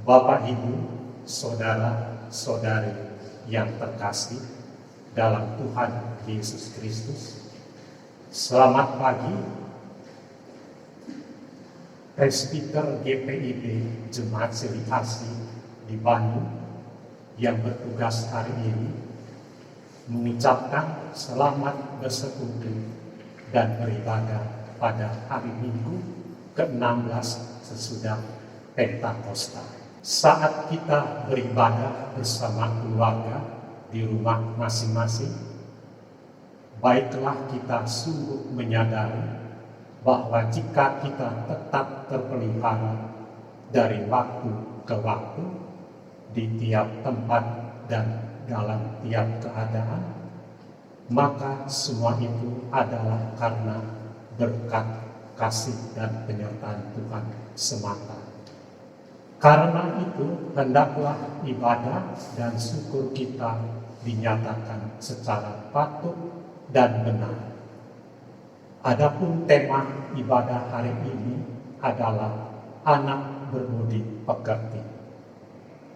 Bapak, Ibu, saudara-saudari yang terkasih dalam Tuhan Yesus Kristus, selamat pagi. Presbiter GPIB Jemaat Seri Asih di Bandung yang bertugas hari ini mengucapkan selamat bersekutu dan beribadah pada hari Minggu ke-16 sesudah Pentakosta. Saat kita beribadah bersama keluarga di rumah masing-masing, baiklah kita sungguh menyadari bahwa jika kita tetap terpelihara dari waktu ke waktu di tiap tempat dan dalam tiap keadaan, maka semua itu adalah karena berkat kasih dan penyertaan Tuhan semata. Karena itu, hendaklah ibadah dan syukur kita dinyatakan secara patut dan benar. Adapun tema ibadah hari ini adalah anak berbudi pekerti.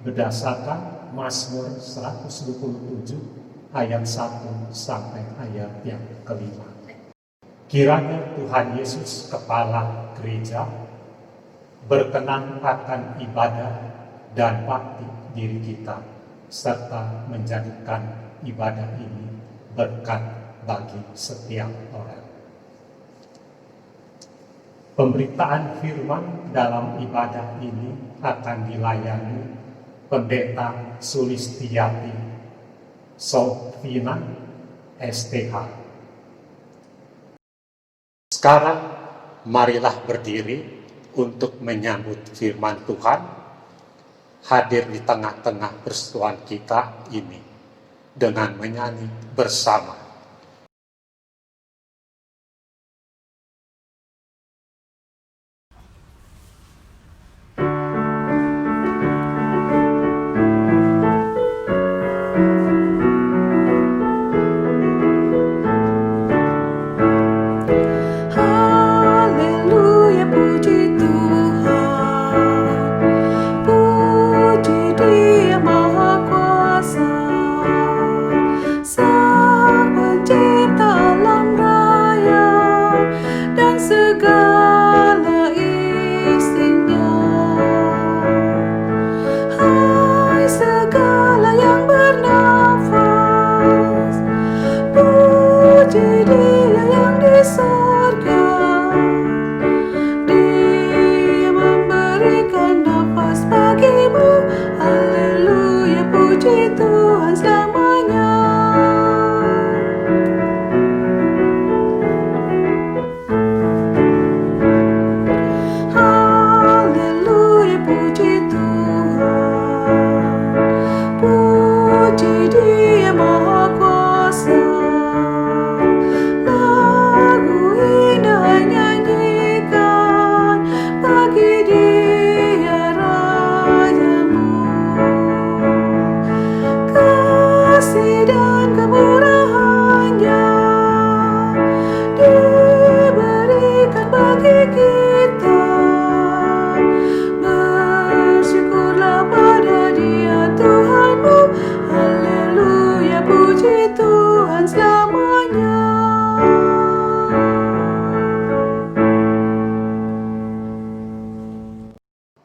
Berdasarkan Mazmur 127 ayat 1 sampai ayat yang kelima. Kiranya Tuhan Yesus Kepala Gereja berkenan akan ibadah dan bakti diri kita, serta menjadikan ibadah ini berkat bagi setiap orang. Pemberitaan firman dalam ibadah ini akan dilayani Pendeta Sulistiati Sofina STH. Sekarang marilah berdiri untuk menyambut firman Tuhan hadir di tengah-tengah persekutuan kita ini dengan menyanyi bersama.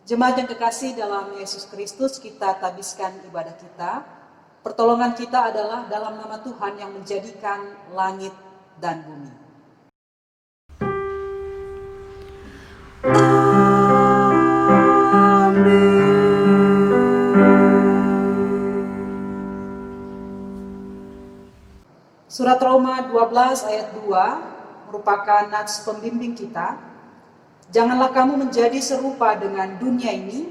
Jemaat yang kekasih dalam Yesus Kristus, kita tabiskan ibadah kita. Pertolongan kita adalah dalam nama Tuhan yang menjadikan langit dan bumi. Surat Roma 12 ayat 2 merupakan nats pembimbing kita. Janganlah kamu menjadi serupa dengan dunia ini,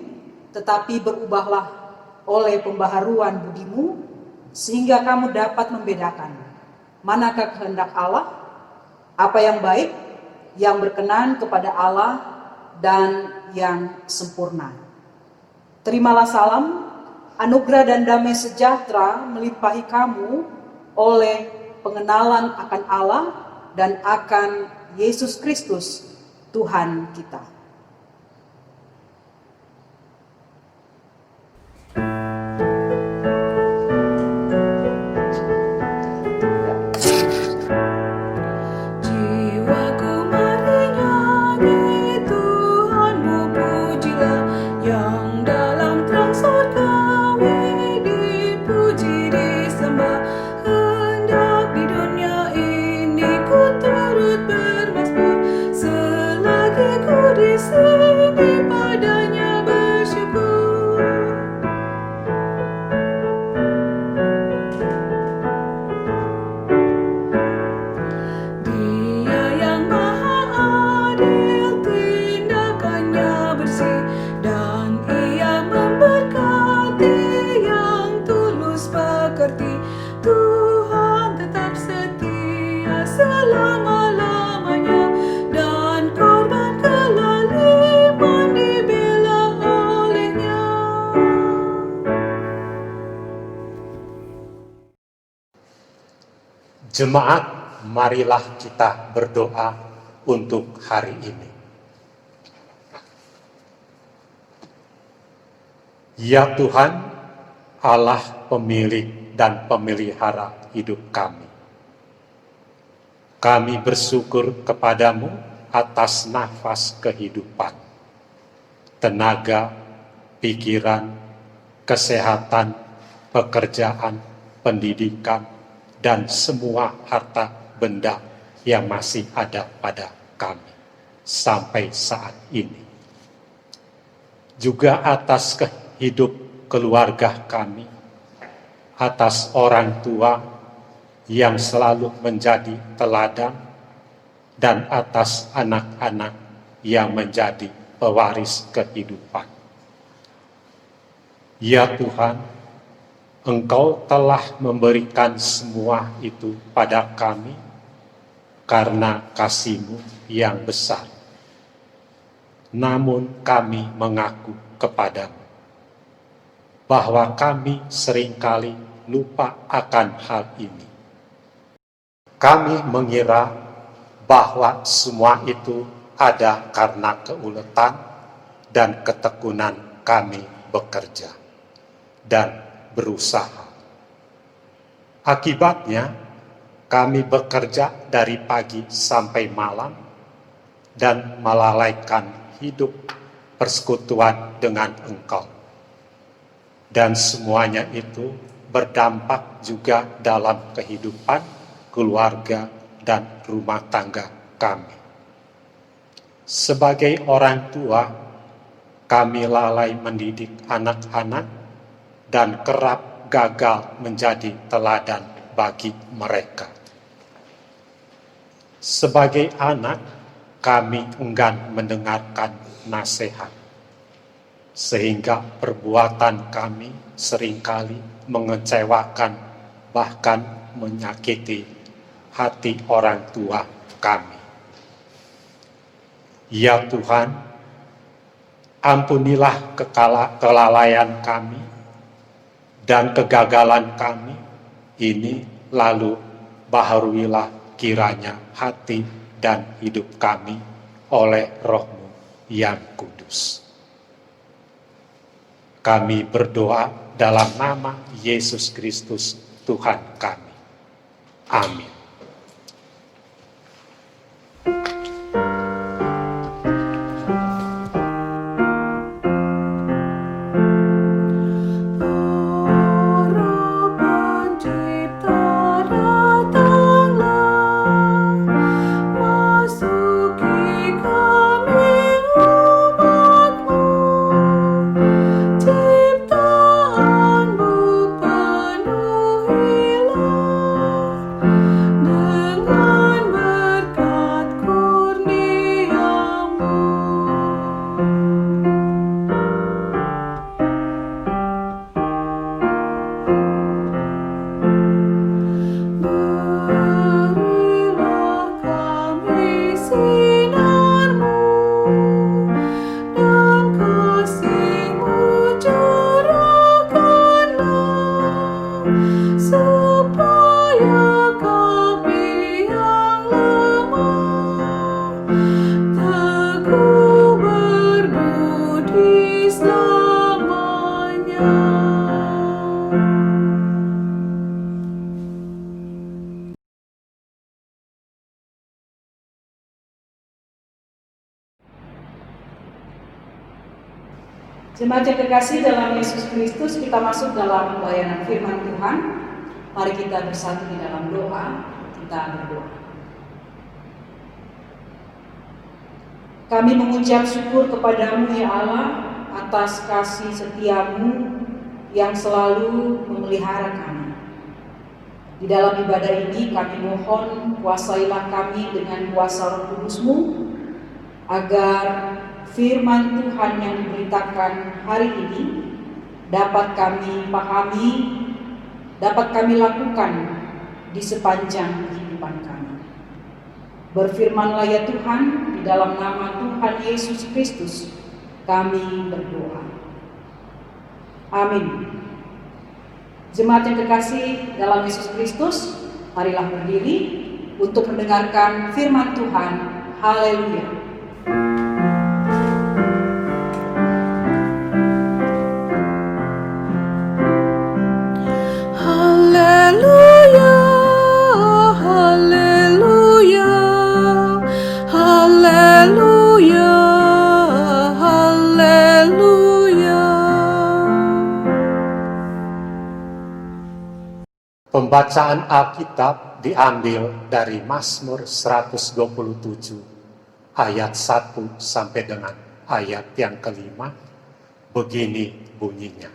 tetapi berubahlah oleh pembaharuan budimu, sehingga kamu dapat membedakan manakah kehendak Allah, apa yang baik, yang berkenan kepada Allah, dan yang sempurna. Terimalah salam, anugerah dan damai sejahtera melimpahi kamu oleh pengenalan akan Allah dan akan Yesus Kristus, Tuhan kita. sini padanya bersyukur. Dia yang maha adil, tindakannya bersih, dan Ia memberkati yang tulus pekerti. Tuhan tetap setia selama-lamanya, dan korban kelaliman dibela olehnya. Jemaat, marilah kita berdoa untuk hari ini. Ya Tuhan, Allah pemilik dan pemelihara hidup kami. Kami bersyukur kepadamu atas nafas kehidupan, tenaga, pikiran, kesehatan, pekerjaan, pendidikan, dan semua harta benda yang masih ada pada kami sampai saat ini. Juga atas hidup keluarga kami, atas orang tua yang selalu menjadi teladan, dan atas anak-anak yang menjadi pewaris kehidupan. Ya Tuhan, Engkau telah memberikan semua itu pada kami karena kasih-Mu yang besar. Namun kami mengaku kepadamu bahwa kami seringkali lupa akan hal ini. Kami mengira bahwa semua itu ada karena keuletan dan ketekunan kami bekerja dan berusaha. Akibatnya, kami bekerja dari pagi sampai malam dan melalaikan hidup persekutuan dengan Engkau. Dan semuanya itu berdampak juga dalam kehidupan keluarga dan rumah tangga kami. Sebagai orang tua, kami lalai mendidik anak-anak dan kerap gagal menjadi teladan bagi mereka. Sebagai anak, kami enggan mendengarkan nasihat, sehingga perbuatan kami seringkali mengecewakan, bahkan menyakiti hati orang tua kami. Ya Tuhan, ampunilah kelalaian kami dan kegagalan kami ini, lalu baharuilah kiranya hati dan hidup kami oleh Roh-Mu yang kudus. Kami berdoa dalam nama Yesus Kristus Tuhan kami. Amin. Jemaat yang terkasih dalam Yesus Kristus, kita masuk dalam pelayanan firman Tuhan. Mari kita bersatu di dalam doa, kita berdoa. Kami mengucap syukur kepadamu ya Allah atas kasih setiamu yang selalu memelihara kami. Di dalam ibadah ini kami mohon kuasailah kami dengan kuasa Roh Kudus-Mu agar firman Tuhan yang diberitakan hari ini dapat kami pahami, dapat kami lakukan di sepanjang kehidupan kami. Berfirmanlah ya Tuhan, di dalam nama Tuhan Yesus Kristus kami berdoa. Amin. Jemaat yang terkasih dalam Yesus Kristus, marilah berdiri untuk mendengarkan firman Tuhan. Haleluya. Haleluya, haleluya, haleluya, haleluya. Pembacaan Alkitab diambil dari Mazmur 127 ayat 1 sampai dengan ayat yang kelima. Begini bunyinya.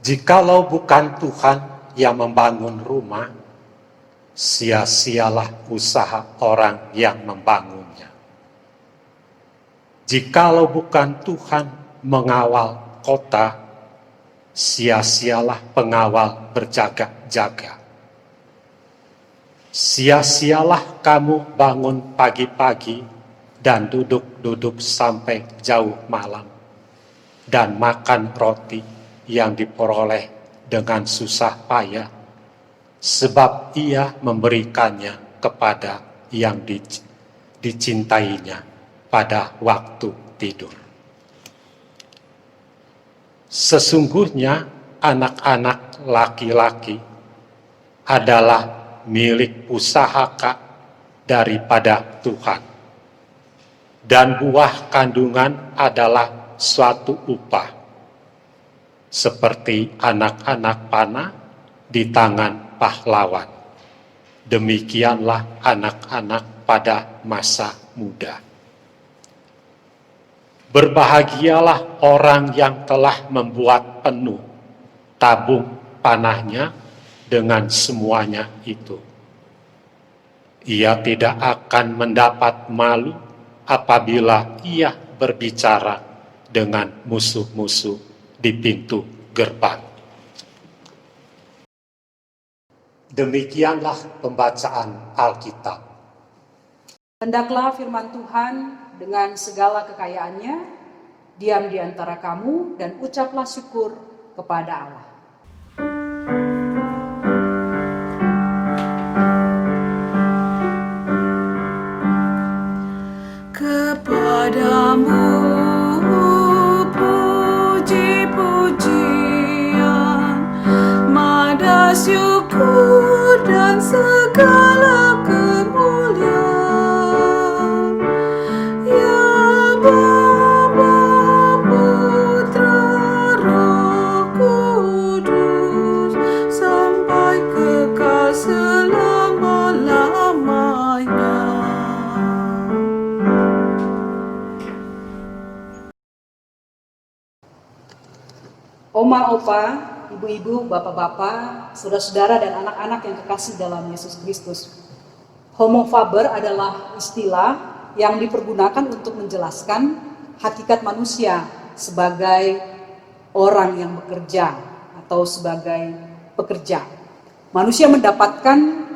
Jikalau bukan Tuhan yang membangun rumah, sia-sialah usaha orang yang membangunnya. Jikalau bukan Tuhan mengawal kota, sia-sialah pengawal berjaga-jaga. Sia-sialah kamu bangun pagi-pagi dan duduk-duduk sampai jauh malam, dan makan roti yang diperoleh dengan susah payah, sebab ia memberikannya kepada yang dicintainya pada waktu tidur. Sesungguhnya anak-anak laki-laki adalah milik pusaka daripada Tuhan, dan buah kandungan adalah suatu upah, seperti anak-anak panah di tangan pahlawan. Demikianlah anak-anak pada masa muda. Berbahagialah orang yang telah membuat penuh tabung panahnya dengan semuanya itu. Ia tidak akan mendapat malu apabila ia berbicara dengan musuh-musuh di pintu gerbang. Demikianlah pembacaan Alkitab. Hendaklah firman Tuhan dengan segala kekayaannya diam di antara kamu dan ucaplah syukur kepada Allah. Kepadamu puji-pujian, mada syukur dan segala kemuliaan, ya Bapa, Putra, Roh Kudus, sampai kekal selama-lamanya. Oma, opa, ibu-ibu, bapak-bapak, saudara-saudara dan anak-anak yang kekasih dalam Yesus Kristus. Homo faber adalah istilah yang dipergunakan untuk menjelaskan hakikat manusia sebagai orang yang bekerja atau sebagai pekerja. Manusia mendapatkan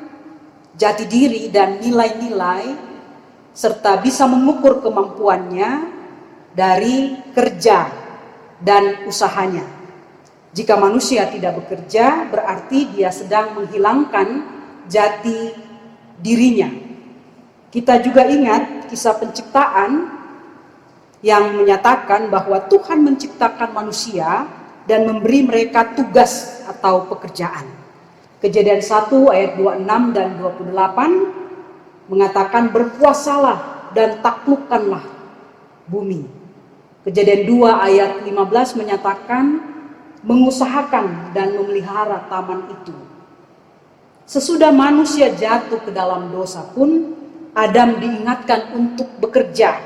jati diri dan nilai-nilai serta bisa mengukur kemampuannya dari kerja dan usahanya. Jika manusia tidak bekerja, berarti dia sedang menghilangkan jati dirinya. Kita juga ingat kisah penciptaan yang menyatakan bahwa Tuhan menciptakan manusia dan memberi mereka tugas atau pekerjaan. Kejadian 1 ayat 26 dan 28 mengatakan berkuasalah dan taklukkanlah bumi. Kejadian 2 ayat 15 menyatakan mengusahakan dan memelihara taman itu. Sesudah manusia jatuh ke dalam dosa pun, Adam diingatkan untuk bekerja.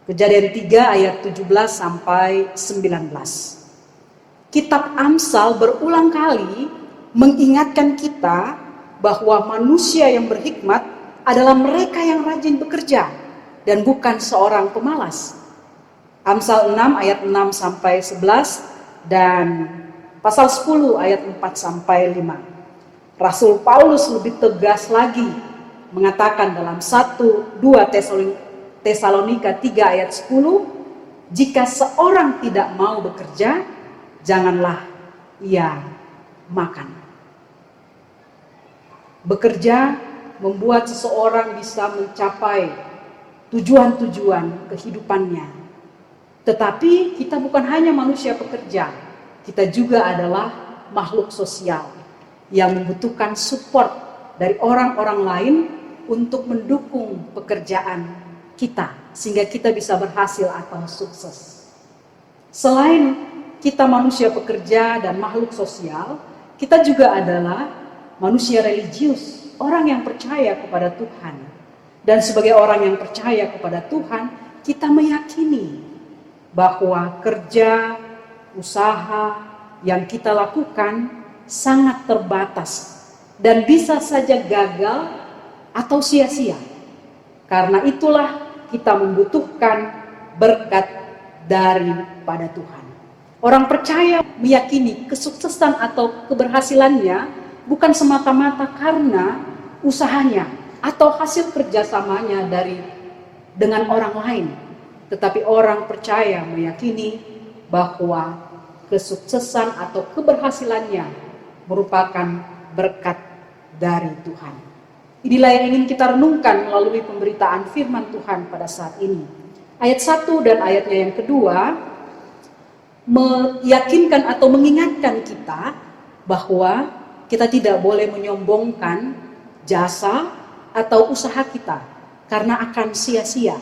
Kejadian 3 ayat 17 sampai 19. Kitab Amsal berulang kali mengingatkan kita bahwa manusia yang berhikmat adalah mereka yang rajin bekerja dan bukan seorang pemalas. Amsal 6 ayat 6 sampai 11 dan pasal 10 ayat 4 sampai 5. Rasul Paulus lebih tegas lagi mengatakan dalam 1-2 Tesalonika 3 ayat 10, jika seorang tidak mau bekerja, janganlah ia makan. Bekerja membuat seseorang bisa mencapai tujuan-tujuan kehidupannya. Tetapi kita bukan hanya manusia pekerja, kita juga adalah makhluk sosial yang membutuhkan support dari orang-orang lain untuk mendukung pekerjaan kita, sehingga kita bisa berhasil atau sukses. Selain kita manusia pekerja dan makhluk sosial, kita juga adalah manusia religius, orang yang percaya kepada Tuhan. Dan sebagai orang yang percaya kepada Tuhan, kita meyakini bahwa kerja, usaha yang kita lakukan sangat terbatas dan bisa saja gagal atau sia-sia. Karena itulah kita membutuhkan berkat daripada Tuhan. Orang percaya meyakini kesuksesan atau keberhasilannya bukan semata-mata karena usahanya atau hasil kerjasamanya dengan orang lain. Tetapi orang percaya meyakini bahwa kesuksesan atau keberhasilannya merupakan berkat dari Tuhan. Inilah yang ingin kita renungkan melalui pemberitaan firman Tuhan pada saat ini. Ayat 1 dan ayatnya yang kedua meyakinkan atau mengingatkan kita bahwa kita tidak boleh menyombongkan jasa atau usaha kita karena akan sia-sia.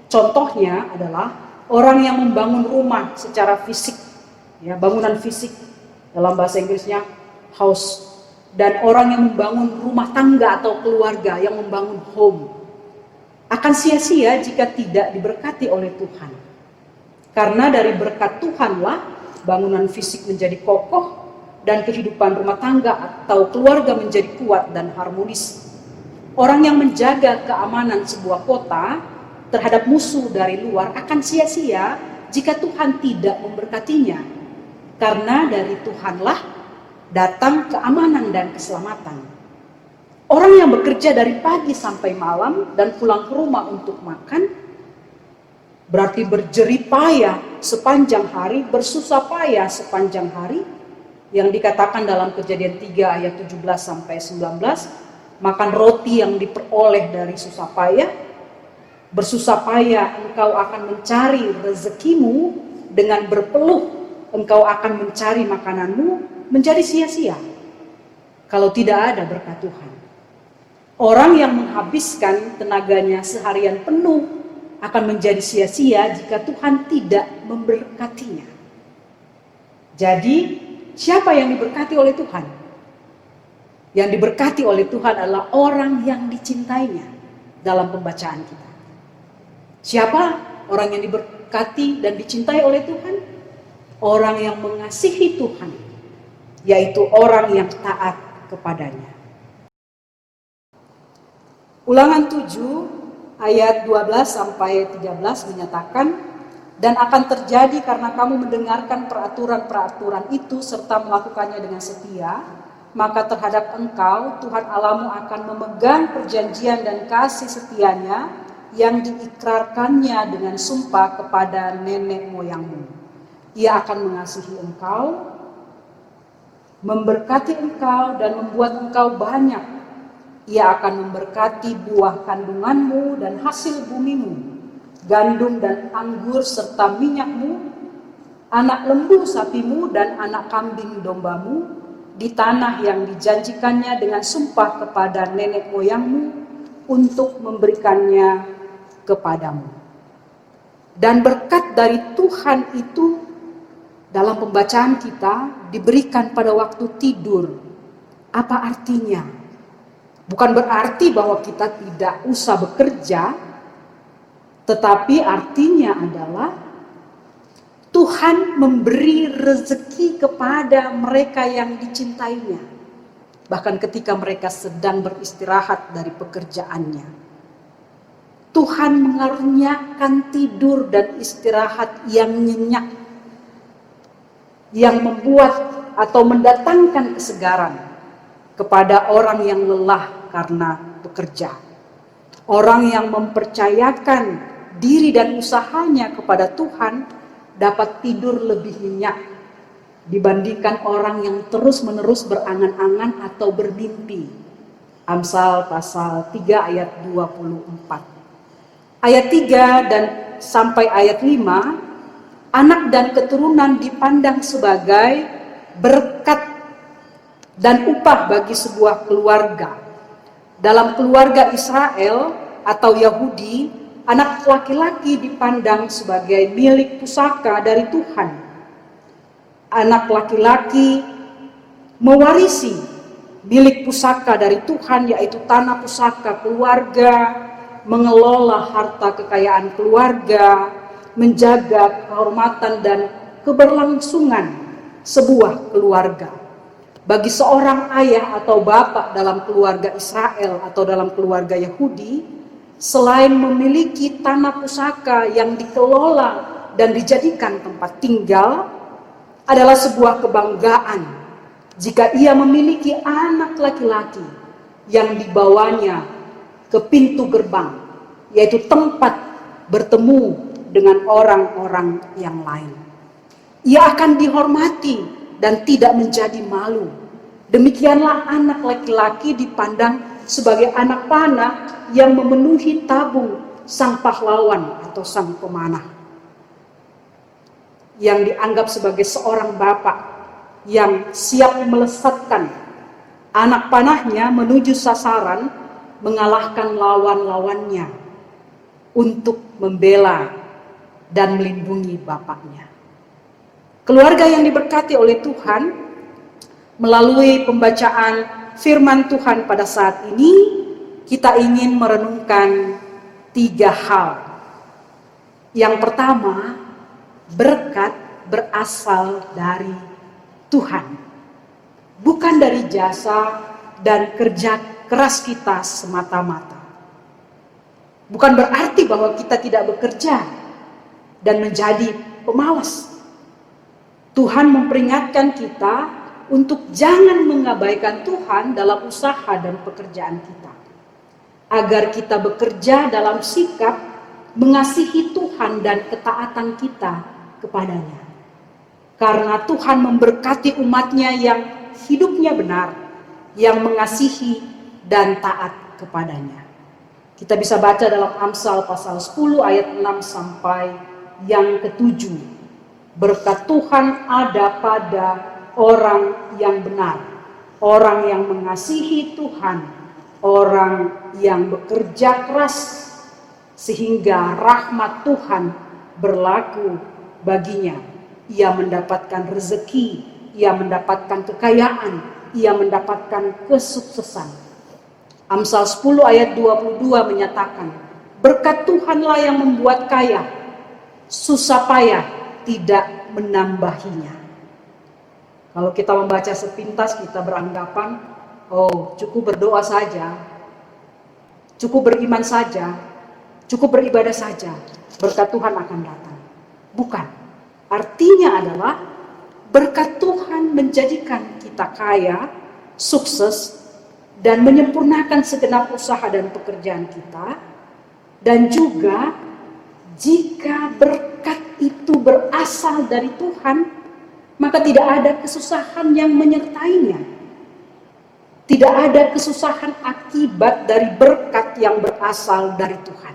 Contohnya adalah orang yang membangun rumah secara fisik, ya, bangunan fisik, dalam bahasa Inggrisnya house, dan orang yang membangun rumah tangga atau keluarga yang membangun home akan sia-sia jika tidak diberkati oleh Tuhan. Karena dari berkat Tuhanlah bangunan fisik menjadi kokoh dan kehidupan rumah tangga atau keluarga menjadi kuat dan harmonis. Orang yang menjaga keamanan sebuah kota terhadap musuh dari luar akan sia-sia jika Tuhan tidak memberkatinya. Karena dari Tuhanlah datang keamanan dan keselamatan. Orang yang bekerja dari pagi sampai malam dan pulang ke rumah untuk makan, berarti berjerih payah sepanjang hari, bersusah payah sepanjang hari, yang dikatakan dalam Kejadian 3 ayat 17 sampai 19, makan roti yang diperoleh dari susah payah. Bersusah payah engkau akan mencari rezekimu, dengan berpeluh engkau akan mencari makananmu, menjadi sia-sia kalau tidak ada berkat Tuhan. Orang yang menghabiskan tenaganya seharian penuh akan menjadi sia-sia jika Tuhan tidak memberkatinya. Jadi, siapa yang diberkati oleh Tuhan? Yang diberkati oleh Tuhan adalah orang yang dicintainya dalam pembacaan kita. Siapa orang yang diberkati dan dicintai oleh Tuhan? Orang yang mengasihi Tuhan, yaitu orang yang taat kepadanya. Ulangan 7 ayat 12 sampai 13 menyatakan, dan akan terjadi karena kamu mendengarkan peraturan-peraturan itu serta melakukannya dengan setia, maka terhadap engkau Tuhan Allahmu akan memegang perjanjian dan kasih setianya yang diikrarkannya dengan sumpah kepada nenek moyangmu. Ia akan mengasihi engkau, memberkati engkau dan membuat engkau banyak. Ia akan memberkati buah kandunganmu dan hasil bumimu, gandum dan anggur serta minyakmu, anak lembu sapimu dan anak kambing dombamu, di tanah yang dijanjikannya dengan sumpah kepada nenek moyangmu untuk memberikannya kepadamu. Dan berkat dari Tuhan itu dalam pembacaan kita diberikan pada waktu tidur Apa artinya? Bukan berarti bahwa kita tidak usah bekerja, tetapi artinya adalah Tuhan memberi rezeki kepada mereka yang dicintainya. Bahkan ketika mereka sedang beristirahat dari pekerjaannya. Tuhan mengaruniakan tidur dan istirahat yang nyenyak, yang membuat atau mendatangkan kesegaran kepada orang yang lelah karena bekerja. Orang yang mempercayakan diri dan usahanya kepada Tuhan dapat tidur lebih nyenyak dibandingkan orang yang terus-menerus berangan-angan atau bermimpi. Amsal pasal 3 ayat 24. Ayat 3 dan sampai ayat 5, anak dan keturunan dipandang sebagai berkat dan upah bagi sebuah keluarga. Dalam keluarga Israel atau Yahudi, anak laki-laki dipandang sebagai milik pusaka dari Tuhan. Anak laki-laki mewarisi milik pusaka dari Tuhan, yaitu tanah pusaka keluarga, mengelola harta kekayaan keluarga, menjaga kehormatan dan keberlangsungan sebuah keluarga. Bagi seorang ayah atau bapak dalam keluarga Israel atau dalam keluarga Yahudi, selain memiliki tanah pusaka yang dikelola dan dijadikan tempat tinggal, adalah sebuah kebanggaan jika ia memiliki anak laki-laki yang dibawanya ke pintu gerbang, yaitu tempat bertemu dengan orang-orang yang lain. Ia akan dihormati dan tidak menjadi malu. Demikianlah anak laki-laki dipandang sebagai anak panah yang memenuhi tabung sang pahlawan atau sang pemanah. Yang dianggap sebagai seorang bapak yang siap melesatkan anak panahnya menuju sasaran, mengalahkan lawan-lawannya untuk membela dan melindungi bapaknya. Keluarga yang diberkati oleh Tuhan, melalui pembacaan firman Tuhan pada saat ini, kita ingin merenungkan 3 hal. Yang pertama, berkat berasal dari Tuhan, bukan dari jasa dan kerja keras kita semata-mata. Bukan berarti bahwa kita tidak bekerja dan menjadi pemalas. Tuhan memperingatkan kita untuk jangan mengabaikan Tuhan dalam usaha dan pekerjaan kita. Agar kita bekerja dalam sikap mengasihi Tuhan dan ketaatan kita kepadanya. Karena Tuhan memberkati umatnya yang hidupnya benar, yang mengasihi dan taat kepadanya. Kita bisa baca dalam Amsal pasal 10 ayat 6 sampai yang ke-7. Berkat Tuhan ada pada orang yang benar, orang yang mengasihi Tuhan, orang yang bekerja keras, sehingga rahmat Tuhan berlaku baginya. Ia mendapatkan rezeki, ia mendapatkan kekayaan, ia mendapatkan kesuksesan. Amsal 10 ayat 22 menyatakan, berkat Tuhanlah yang membuat kaya, susah payah tidak menambahinya. Kalau kita membaca sepintas, kita beranggapan, oh cukup berdoa saja, cukup beriman saja, cukup beribadah saja, berkat Tuhan akan datang. Bukan, artinya adalah berkat Tuhan menjadikan kita kaya, sukses, dan menyempurnakan segenap usaha dan pekerjaan kita. Dan juga jika berkat itu berasal dari Tuhan, maka tidak ada kesusahan yang menyertainya. Tidak ada kesusahan akibat dari berkat yang berasal dari Tuhan.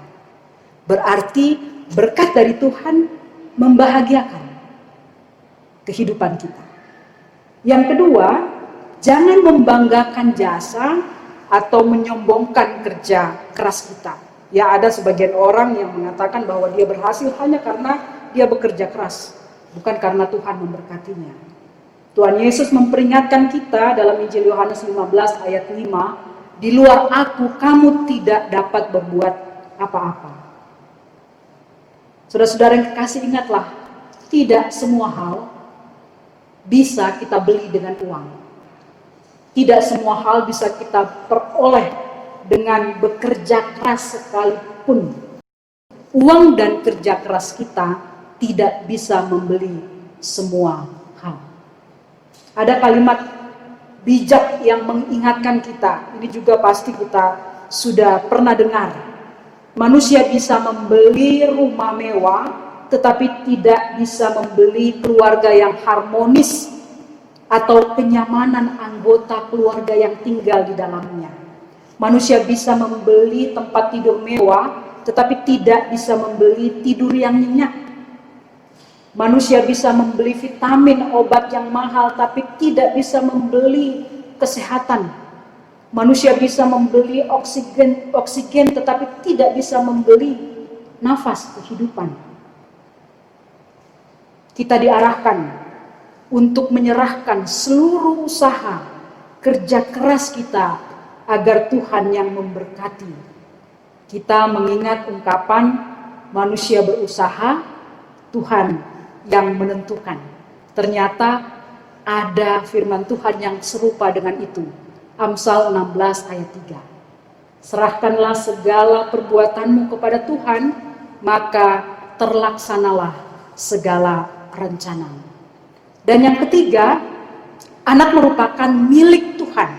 Berarti berkat dari Tuhan membahagiakan kehidupan kita. Yang kedua, jangan membanggakan jasa atau menyombongkan kerja keras kita. Ya, ada sebagian orang yang mengatakan bahwa dia berhasil hanya karena dia bekerja keras, bukan karena Tuhan memberkatinya. Tuhan Yesus memperingatkan kita dalam Injil Yohanes 15 ayat 5, di luar aku kamu tidak dapat berbuat apa-apa. Saudara-saudara yang kekasih, ingatlah, tidak semua hal bisa kita beli dengan uang. Tidak semua hal bisa kita peroleh dengan bekerja keras sekalipun. Uang dan kerja keras kita tidak bisa membeli semua hal. Ada kalimat bijak yang mengingatkan kita, ini juga pasti kita sudah pernah dengar. Manusia bisa membeli rumah mewah, tetapi tidak bisa membeli keluarga yang harmonis atau kenyamanan anggota keluarga yang tinggal di dalamnya. Manusia bisa membeli tempat tidur mewah, tetapi tidak bisa membeli tidur yang nyenyak. Manusia bisa membeli vitamin, obat yang mahal, tapi tidak bisa membeli kesehatan. Manusia bisa membeli oksigen, tetapi tidak bisa membeli nafas kehidupan. Kita diarahkan untuk menyerahkan seluruh usaha, kerja keras kita agar Tuhan yang memberkati. Kita mengingat ungkapan manusia berusaha, Tuhan yang menentukan. Ternyata ada firman Tuhan yang serupa dengan itu. Amsal 16 ayat 3. Serahkanlah segala perbuatanmu kepada Tuhan, maka terlaksanalah segala rencanamu. Dan yang ketiga, anak merupakan milik Tuhan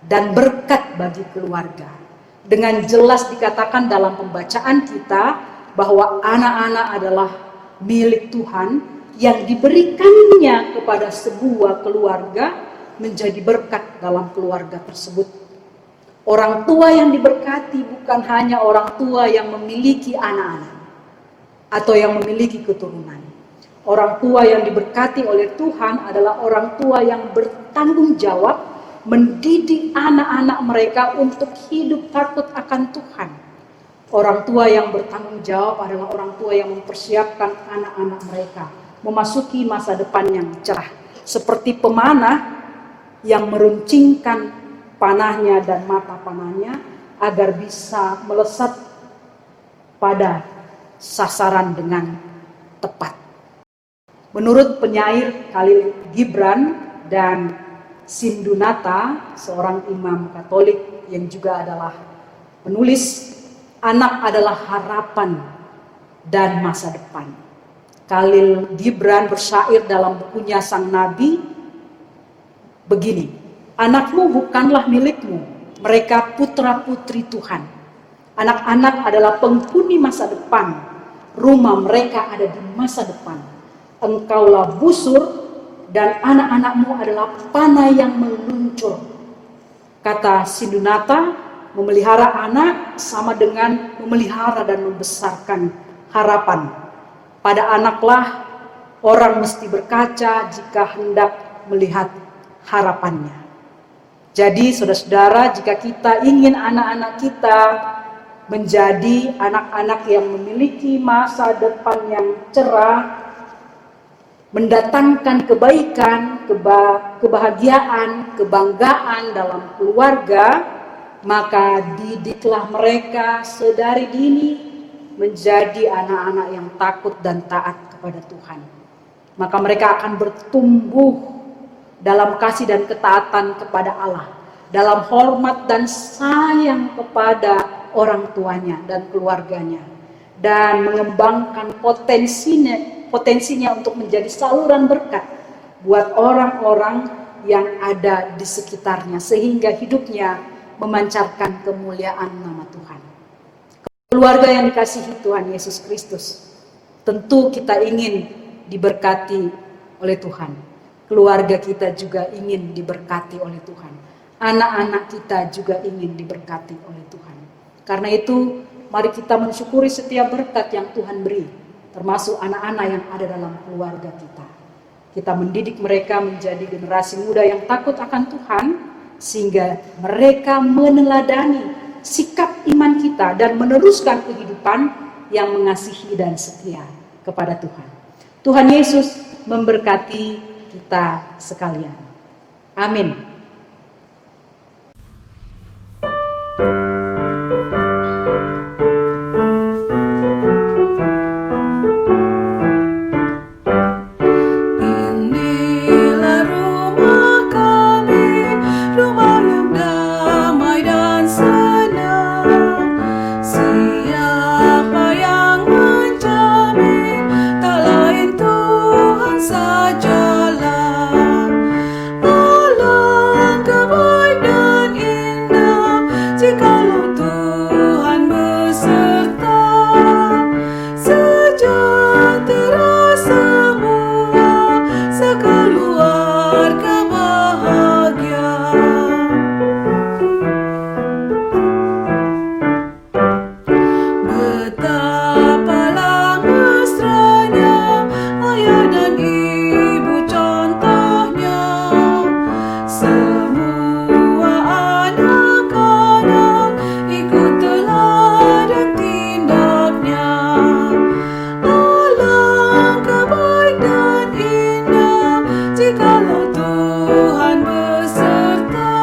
dan berkat bagi keluarga. Dengan jelas dikatakan dalam pembacaan kita bahwa anak-anak adalah milik Tuhan yang diberikannya kepada sebuah keluarga menjadi berkat dalam keluarga tersebut. Orang tua yang diberkati bukan hanya orang tua yang memiliki anak-anak atau yang memiliki keturunan. Orang tua yang diberkati oleh Tuhan adalah orang tua yang bertanggung jawab mendidik anak-anak mereka untuk hidup takut akan Tuhan. Orang tua yang bertanggung jawab adalah orang tua yang mempersiapkan anak-anak mereka memasuki masa depan yang cerah. Seperti pemanah yang meruncingkan panahnya dan mata panahnya agar bisa melesat pada sasaran dengan tepat. Menurut penyair Khalil Gibran dan Sindunata, seorang imam Katolik yang juga adalah penulis, anak adalah harapan dan masa depan. Khalil Gibran bersyair dalam bukunya Sang Nabi begini, anakmu bukanlah milikmu, mereka putra-putri Tuhan. Anak-anak adalah penghuni masa depan, rumah mereka ada di masa depan. Engkaulah busur dan anak-anakmu adalah panah yang meluncur. Kata Sindunata, memelihara anak sama dengan memelihara dan membesarkan harapan. Pada anaklah orang mesti berkaca jika hendak melihat harapannya. Jadi saudara-saudara, jika kita ingin anak-anak kita menjadi anak-anak yang memiliki masa depan yang cerah, mendatangkan kebaikan, kebahagiaan, kebanggaan dalam keluarga, maka didiklah mereka sedari dini menjadi anak-anak yang takut dan taat kepada Tuhan. Maka mereka akan bertumbuh dalam kasih dan ketaatan kepada Allah, dalam hormat dan sayang kepada orang tuanya dan keluarganya, dan mengembangkan potensinya untuk menjadi saluran berkat buat orang-orang yang ada di sekitarnya, sehingga hidupnya memancarkan kemuliaan nama Tuhan. Keluarga yang dikasihi Tuhan Yesus Kristus, tentu kita ingin diberkati oleh Tuhan. Keluarga kita juga ingin diberkati oleh Tuhan. Anak-anak kita juga ingin diberkati oleh Tuhan. Karena itu, mari kita mensyukuri setiap berkat yang Tuhan beri, termasuk anak-anak yang ada dalam keluarga kita. Kita mendidik mereka menjadi generasi muda yang takut akan Tuhan, sehingga mereka meneladani sikap iman kita dan meneruskan kehidupan yang mengasihi dan setia kepada Tuhan. Tuhan Yesus memberkati kita sekalian. Amin. Inilah rumah kami, rumah yang damai dan senang. Siapa yang menjamin? Tak lain Tuhan sajalah. Alangkah baik dan indah jikalau Tuhan beserta. Sejahtera semua, sekeluarga bahagia. Betapalah mesranya ayah dan ibu contohnya. Semua anak-anak ikut teladan tindaknya. Alangkah baik dan indah jikalau Tuhan beserta.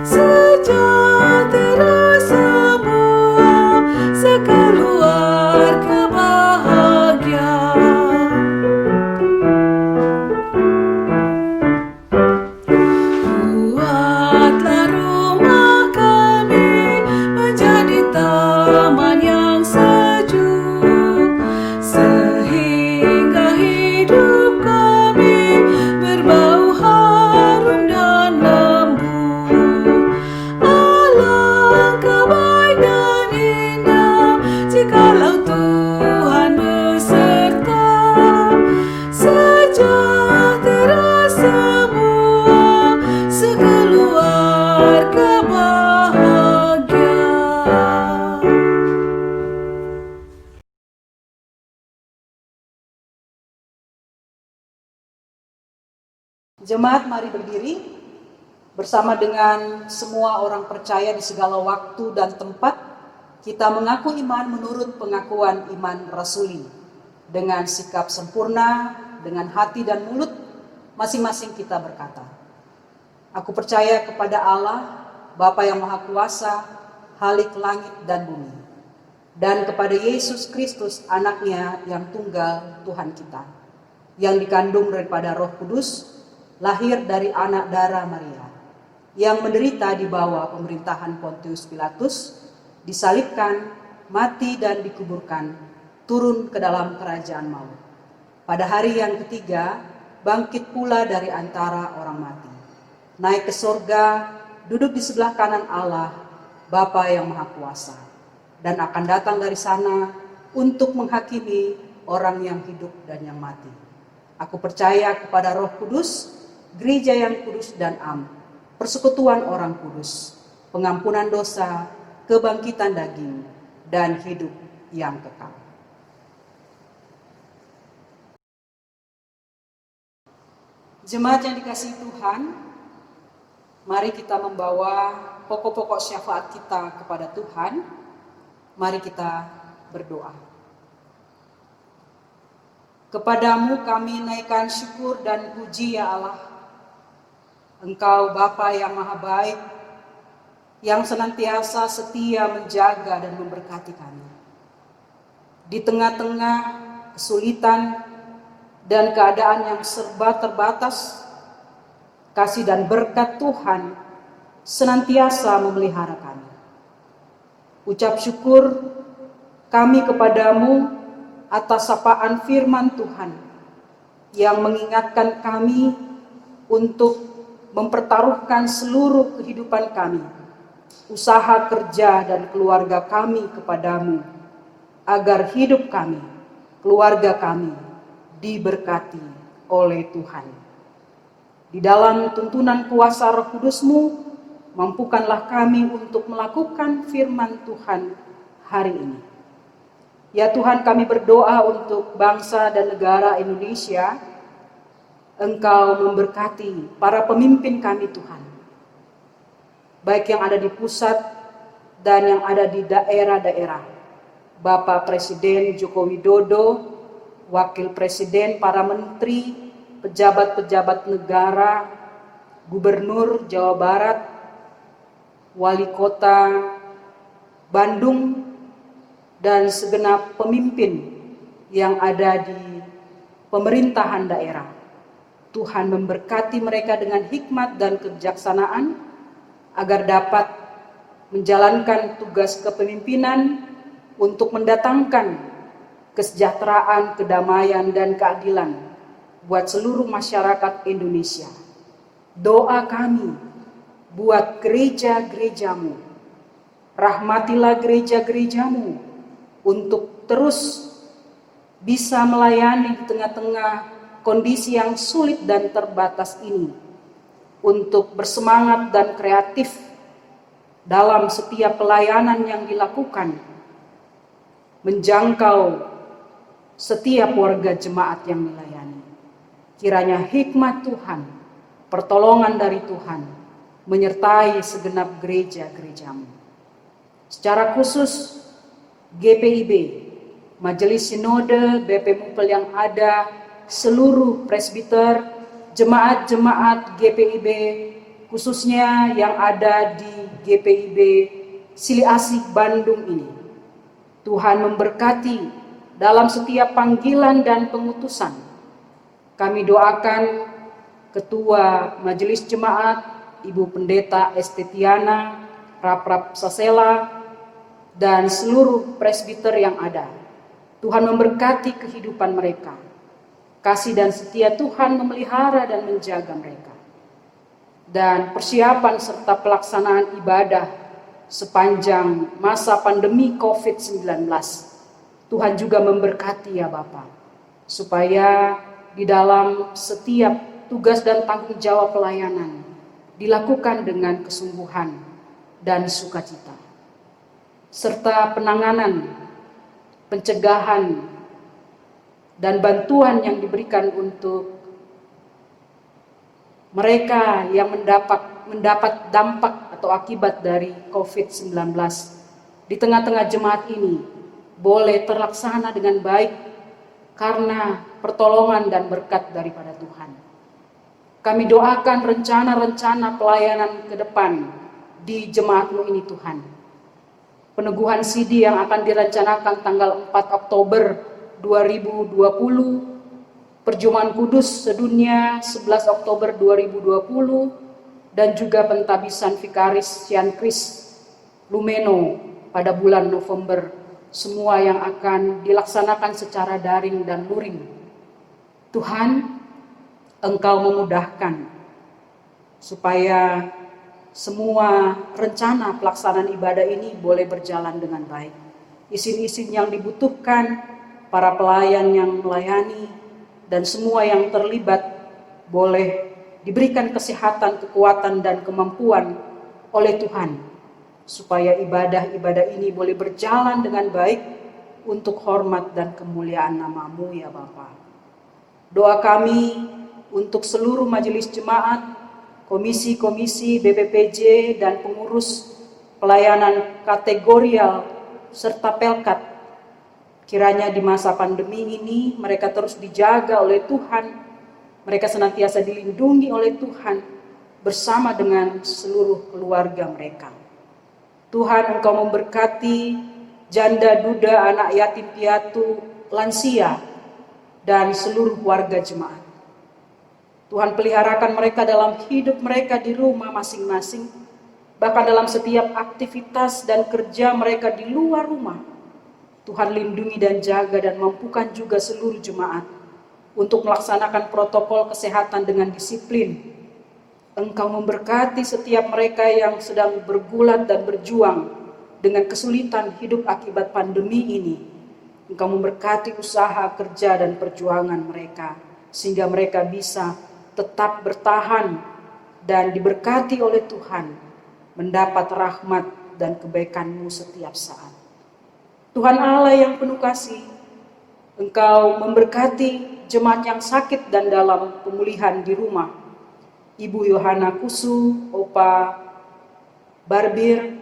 Sejahtera semua, sekeluarga bahagia. Buatlah rumah kami menjadi taman yang sejuk, sehingga hidup kami berbau harum dan lembut. Alangkah baik dan indah jikalau Tuhan beserta. Sejahtera semua, sekeluarga bahagia. Jemaat, mari berdiri bersama dengan semua orang percaya di segala waktu dan tempat. Kita mengaku iman menurut pengakuan iman rasuli dengan sikap sempurna, dengan hati dan mulut masing-masing kita berkata, aku percaya kepada Allah, Bapa yang Maha Kuasa, Halik langit dan bumi, dan kepada Yesus Kristus anaknya yang tunggal Tuhan kita, yang dikandung daripada Roh Kudus, lahir dari anak darah Maria, yang menderita di bawah pemerintahan Pontius Pilatus, disalibkan, mati dan dikuburkan, turun ke dalam kerajaan maut. Pada hari yang ketiga, bangkit pula dari antara orang mati, naik ke sorga, duduk di sebelah kanan Allah, Bapa yang Maha Kuasa, dan akan datang dari sana untuk menghakimi orang yang hidup dan yang mati. Aku percaya kepada Roh Kudus, gereja yang kudus dan am, persekutuan orang kudus, pengampunan dosa, kebangkitan daging, dan hidup yang kekal. Jemaat yang dikasihi Tuhan, mari kita membawa pokok-pokok syafaat kita kepada Tuhan. Mari kita berdoa. Kepadamu kami naikkan syukur dan puji ya Allah. Engkau Bapa yang Maha Baik, yang senantiasa setia menjaga dan memberkati kami. Di tengah-tengah kesulitan dan keadaan yang serba terbatas, kasih dan berkat Tuhan senantiasa memelihara kami. Ucap syukur kami kepadamu atas sapaan firman Tuhan yang mengingatkan kami untuk mempertaruhkan seluruh kehidupan kami, usaha kerja dan keluarga kami kepadamu, agar hidup kami, keluarga kami diberkati oleh Tuhan. Di dalam tuntunan kuasa Roh Kudus-Mu, mampukanlah kami untuk melakukan firman Tuhan hari ini. Ya Tuhan, kami berdoa untuk bangsa dan negara Indonesia. Engkau memberkati para pemimpin kami Tuhan, baik yang ada di pusat dan yang ada di daerah-daerah. Bapak Presiden Joko Widodo, Wakil Presiden, para menteri, pejabat-pejabat negara, Gubernur Jawa Barat, Wali Kota Bandung, dan segenap pemimpin yang ada di pemerintahan daerah. Tuhan memberkati mereka dengan hikmat dan kebijaksanaan agar dapat menjalankan tugas kepemimpinan untuk mendatangkan kesejahteraan, kedamaian, dan keadilan buat seluruh masyarakat Indonesia. Doa kami buat gereja-gerejamu, rahmatilah gereja-gerejamu untuk terus bisa melayani di tengah-tengah kondisi yang sulit dan terbatas ini, untuk bersemangat dan kreatif dalam setiap pelayanan yang dilakukan, menjangkau setiap warga jemaat yang dilayani. Kiranya hikmat Tuhan, pertolongan dari Tuhan menyertai segenap gereja-gerejamu. Secara khusus GPIB, Majelis Sinode BP Mupel yang ada, seluruh presbiter, jemaat-jemaat GPIB, khususnya yang ada di GPIB Sili Asih Bandung ini. Tuhan memberkati dalam setiap panggilan dan pengutusan. Kami doakan Ketua Majelis Jemaat, Ibu Pendeta Estetiana, Raprap Sasela, dan seluruh presbiter yang ada. Tuhan memberkati kehidupan mereka. Kasih dan setia Tuhan memelihara dan menjaga mereka. Dan persiapan serta pelaksanaan ibadah sepanjang masa pandemi COVID-19. Tuhan juga memberkati ya Bapa, supaya di dalam setiap tugas dan tanggung jawab pelayanan dilakukan dengan kesungguhan dan sukacita. Serta penanganan, pencegahan, dan bantuan yang diberikan untuk mereka yang mendapat dampak atau akibat dari COVID-19 di tengah-tengah jemaat ini boleh terlaksana dengan baik karena pertolongan dan berkat daripada Tuhan. Kami doakan rencana-rencana pelayanan ke depan di jemaatmu ini Tuhan. Peneguhan sidi yang akan direncanakan tanggal 4 Oktober 2020, Perjumpaan Kudus sedunia 11 Oktober 2020, dan juga pentabisan Vikaris Siankris Lumeno pada bulan November, semua yang akan dilaksanakan secara daring dan luring. Tuhan, Engkau memudahkan supaya semua rencana pelaksanaan ibadah ini boleh berjalan dengan baik. Izin-izin yang dibutuhkan, para pelayan yang melayani, dan semua yang terlibat boleh diberikan kesehatan, kekuatan, dan kemampuan oleh Tuhan, supaya ibadah-ibadah ini boleh berjalan dengan baik untuk hormat dan kemuliaan nama-Mu ya Bapa. Doa kami untuk seluruh majelis jemaat, komisi-komisi BPPJ, dan pengurus pelayanan kategorial serta pelkat. Kiranya di masa pandemi ini mereka terus dijaga oleh Tuhan, mereka senantiasa dilindungi oleh Tuhan bersama dengan seluruh keluarga mereka. Tuhan, Engkau memberkati janda, duda, anak yatim piatu, lansia, dan seluruh warga jemaat. Tuhan peliharakan mereka dalam hidup mereka di rumah masing-masing, bahkan dalam setiap aktivitas dan kerja mereka di luar rumah. Tuhan lindungi dan jaga dan mampukan juga seluruh jemaat untuk melaksanakan protokol kesehatan dengan disiplin. Engkau memberkati setiap mereka yang sedang bergulat dan berjuang dengan kesulitan hidup akibat pandemi ini. Engkau memberkati usaha, kerja, dan perjuangan mereka, sehingga mereka bisa tetap bertahan dan diberkati oleh Tuhan, mendapat rahmat dan kebaikan-Mu setiap saat. Tuhan Allah yang penuh kasih, Engkau memberkati jemaat yang sakit dan dalam pemulihan di rumah. Ibu Yohana Kusu, Opa Barbir,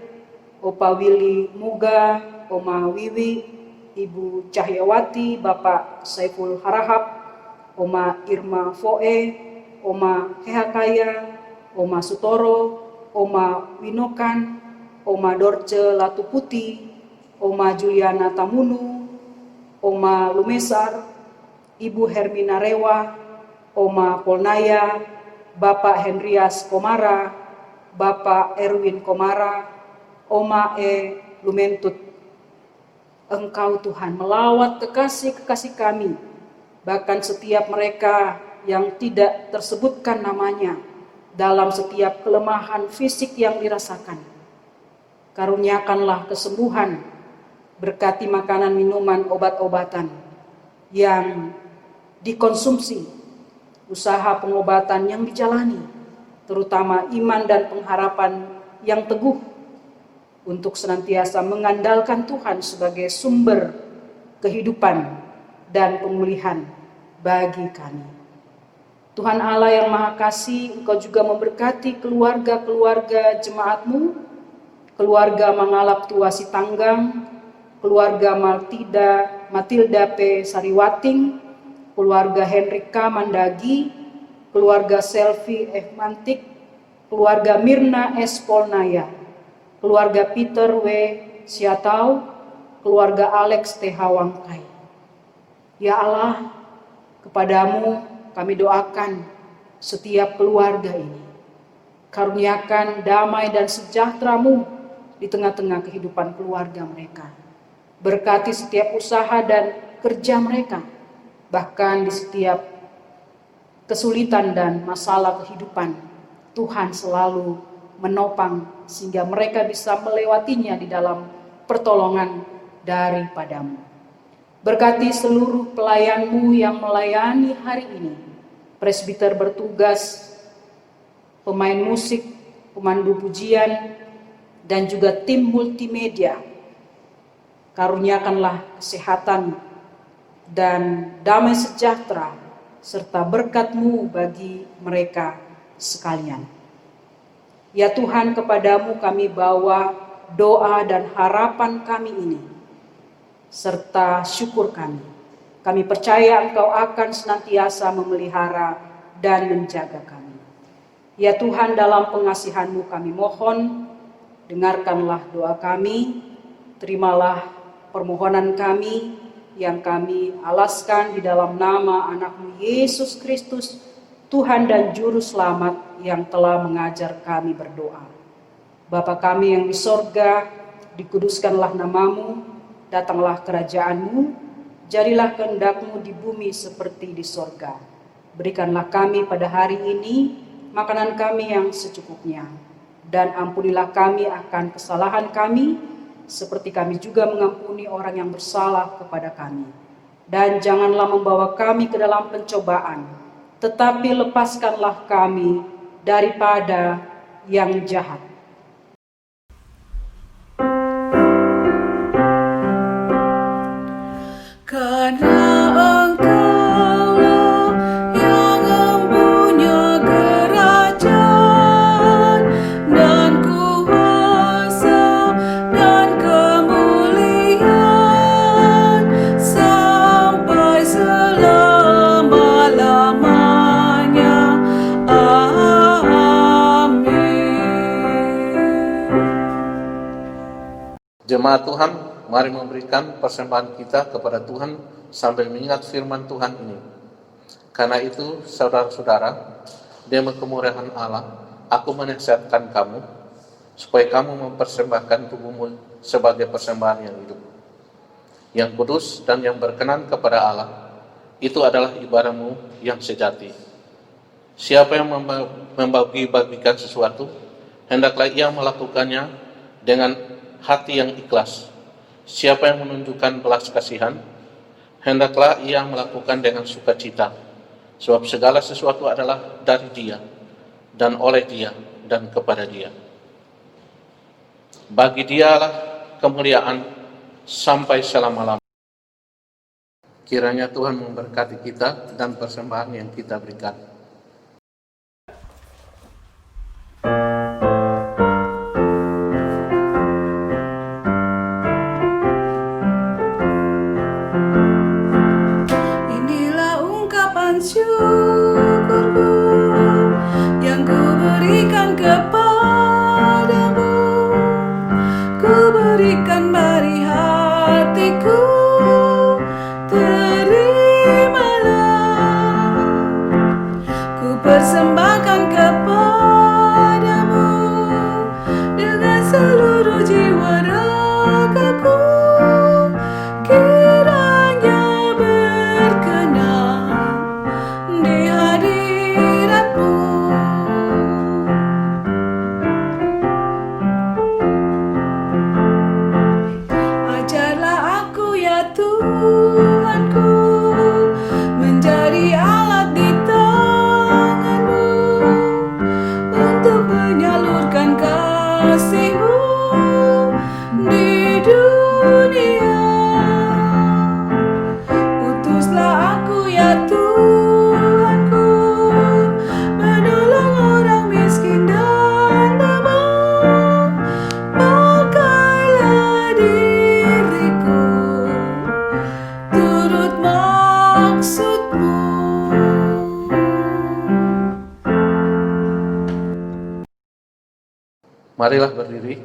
Opa Willy Muga, Oma Wiwi, Ibu Cahyawati, Bapak Saiful Harahap, Oma Irma Foe, Oma Hehakaya, Oma Sutoro, Oma Winokan, Oma Dorce Latuputi, Oma Juliana Tamunu, Oma Lumesar, Ibu Hermina Rewa, Oma Polnaya, Bapak Henrias Komara, Bapak Erwin Komara, Oma E. Lumentut. Engkau Tuhan melawat kekasih-kekasih kami, bahkan setiap mereka yang tidak tersebutkan namanya dalam setiap kelemahan fisik yang dirasakan. Karuniakanlah kesembuhan, berkati makanan, minuman, obat-obatan yang dikonsumsi, usaha pengobatan yang dijalani, terutama iman dan pengharapan yang teguh untuk senantiasa mengandalkan Tuhan sebagai sumber kehidupan dan pemulihan bagi kami. Tuhan Allah yang Maha Kasih, Engkau juga memberkati keluarga-keluarga jemaat-Mu, keluarga Mangalap Tua Sitanggang, keluarga Matilda P. Sariwating, keluarga Henrika Mandagi, keluarga Selvi F. Mantik, keluarga Mirna S. Polnaya, keluarga Peter W. Siatau, keluarga Alex T. Hawangkai. Ya Allah, kepadamu kami doakan setiap keluarga ini. Karuniakan damai dan sejahtera-Mu di tengah-tengah kehidupan keluarga mereka. Berkati setiap usaha dan kerja mereka, bahkan di setiap kesulitan dan masalah kehidupan, Tuhan selalu menopang sehingga mereka bisa melewatinya di dalam pertolongan daripada-Mu. Berkati seluruh pelayan-Mu yang melayani hari ini, presbiter bertugas, pemain musik, pemandu pujian, dan juga tim multimedia. Karuniakanlah kesehatan dan damai sejahtera serta berkat-Mu bagi mereka sekalian. Ya Tuhan, kepadamu kami bawa doa dan harapan kami ini, serta syukur kami. Kami percaya Engkau akan senantiasa memelihara dan menjaga kami. Ya Tuhan, dalam pengasihan-Mu kami mohon, dengarkanlah doa kami, terimalah permohonan kami yang kami alaskan di dalam nama anak-Mu Yesus Kristus, Tuhan dan Juru Selamat yang telah mengajar kami berdoa. Bapa kami yang di sorga, dikuduskanlah nama-Mu, datanglah kerajaan-Mu, jadilah kehendak-Mu di bumi seperti di sorga. Berikanlah kami pada hari ini makanan kami yang secukupnya, dan ampunilah kami akan kesalahan kami, seperti kami juga mengampuni orang yang bersalah kepada kami. Dan janganlah membawa kami ke dalam pencobaan, tetapi lepaskanlah kami daripada yang jahat. Karena Engkaulah yang mempunyai kerajaan dan kuasa dan kemuliaan sampai selama-lamanya. Jemaat Tuhan, mari memberikan persembahan kita kepada Tuhan sambil mengingat firman Tuhan ini. Karena itu, saudara-saudara, demi kemurahan Allah, aku menasihatkan kamu, supaya kamu mempersembahkan tubuhmu sebagai persembahan yang hidup, yang kudus dan yang berkenan kepada Allah. Itu adalah ibadahmu yang sejati. Siapa yang membagi-bagikan sesuatu, hendaklah ia melakukannya dengan hati yang ikhlas. Siapa yang menunjukkan belas kasihan, hendaklah ia melakukan dengan sukacita, sebab segala sesuatu adalah dari Dia, dan oleh Dia, dan kepada Dia. Bagi Dialah kemuliaan sampai selama-lamanya. Kiranya Tuhan memberkati kita dan persembahan yang kita berikan. Marilah berdiri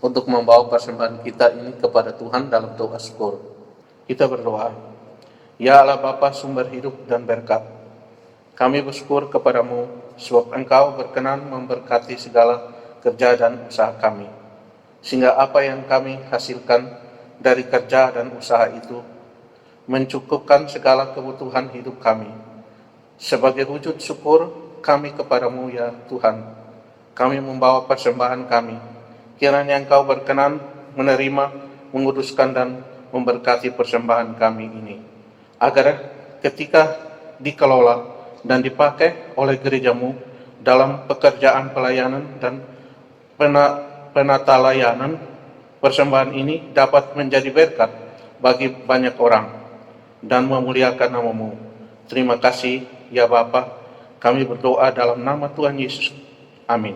untuk membawa persembahan kita ini kepada Tuhan dalam doa syukur. Kita berdoa. Ya Allah Bapa sumber hidup dan berkat, kami bersyukur kepadamu sebab Engkau berkenan memberkati segala kerja dan usaha kami, sehingga apa yang kami hasilkan dari kerja dan usaha itu mencukupkan segala kebutuhan hidup kami. Sebagai wujud syukur kami kepadamu ya Tuhan, kami membawa persembahan kami. Kiranya Engkau berkenan menerima, menguduskan dan memberkati persembahan kami ini, agar ketika dikelola dan dipakai oleh gerejamu dalam pekerjaan pelayanan dan penata layanan, persembahan ini dapat menjadi berkat bagi banyak orang dan memuliakan nama-Mu. Terima kasih ya Bapa, kami berdoa dalam nama Tuhan Yesus. Amin.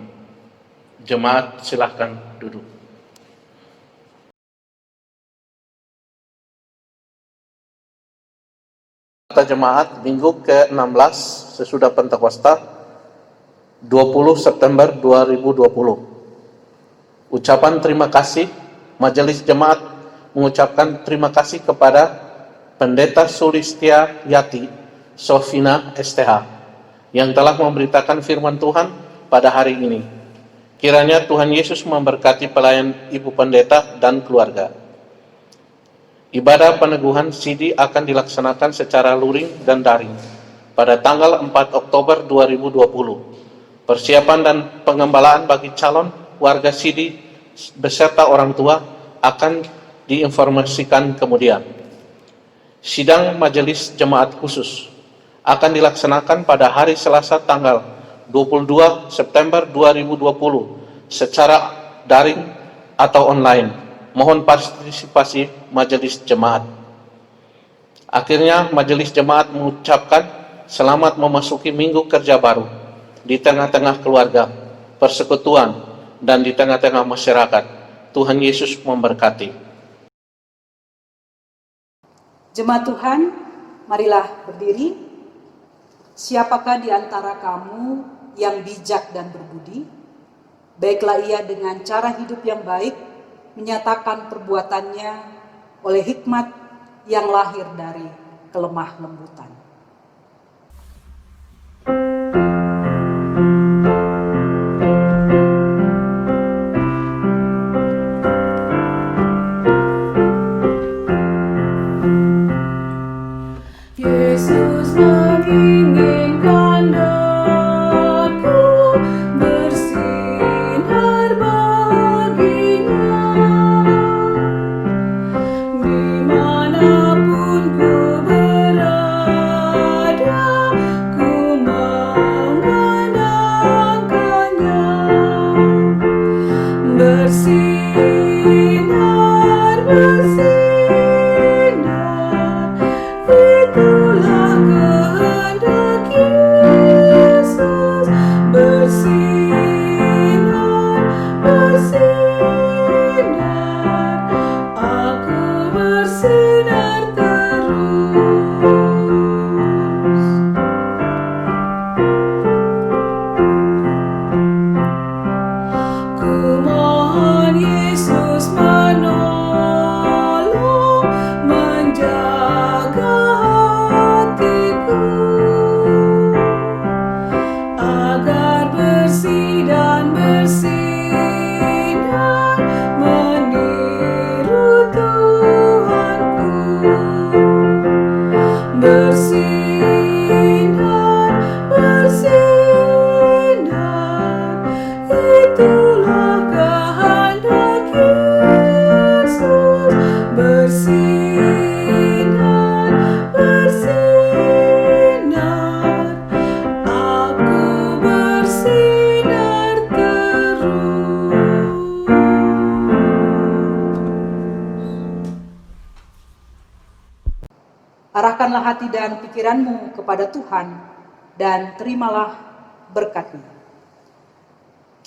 Jemaat silahkan duduk. Kata jemaat minggu ke-16 sesudah Pentakosta 20 September 2020. Ucapan terima kasih. Majelis Jemaat mengucapkan terima kasih kepada Pendeta Sulistia Yati Sofina STH yang telah memberitakan firman Tuhan pada hari ini. Kiranya Tuhan Yesus memberkati pelayan Ibu Pendeta dan keluarga. Ibadah peneguhan CD akan dilaksanakan secara luring dan daring pada tanggal 4 Oktober 2020. Persiapan dan pengembalaan bagi calon warga CD beserta orang tua akan diinformasikan kemudian. Sidang Majelis Jemaat Khusus akan dilaksanakan pada hari Selasa tanggal 22 September 2020 secara daring atau online. Mohon partisipasi Majelis Jemaat. Akhirnya Majelis Jemaat mengucapkan selamat memasuki minggu kerja baru di tengah-tengah keluarga, persekutuan, dan di tengah-tengah masyarakat. Tuhan Yesus memberkati. Jemaat Tuhan, marilah berdiri. Siapakah di antara kamu yang bijak dan berbudi? Baiklah ia dengan cara hidup yang baik menyatakan perbuatannya oleh hikmat yang lahir dari kelemah lembutan. Yesus menginginkan daku bersinar baginya. Dimanapun ku berada, ku mengandangkannya. Bersinar, bersinar, itulah kehendak Yesus. Bersinar, bersinar, aku bersinar terus. Ku mohon Yesus menolong, menjaga hatiku agar bersih dan bersinar meniru Tuhanku. Bersinar, bersinar, itulah kehendak Yesus. Bersinar, bersinar, aku bersinar terus. Arahkanlah hati dan pikiranmu kepada Tuhan dan terimalah berkat-Nya.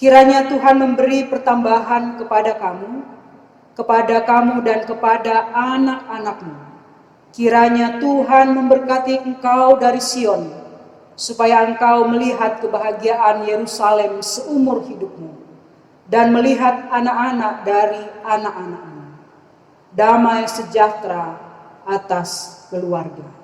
Kiranya Tuhan memberi pertambahan kepada kamu dan kepada anak-anakmu. Kiranya Tuhan memberkati engkau dari Sion, supaya engkau melihat kebahagiaan Yerusalem seumur hidupmu. dan melihat anak-anak dari anak-anakmu. Damai sejahtera atas keluarga.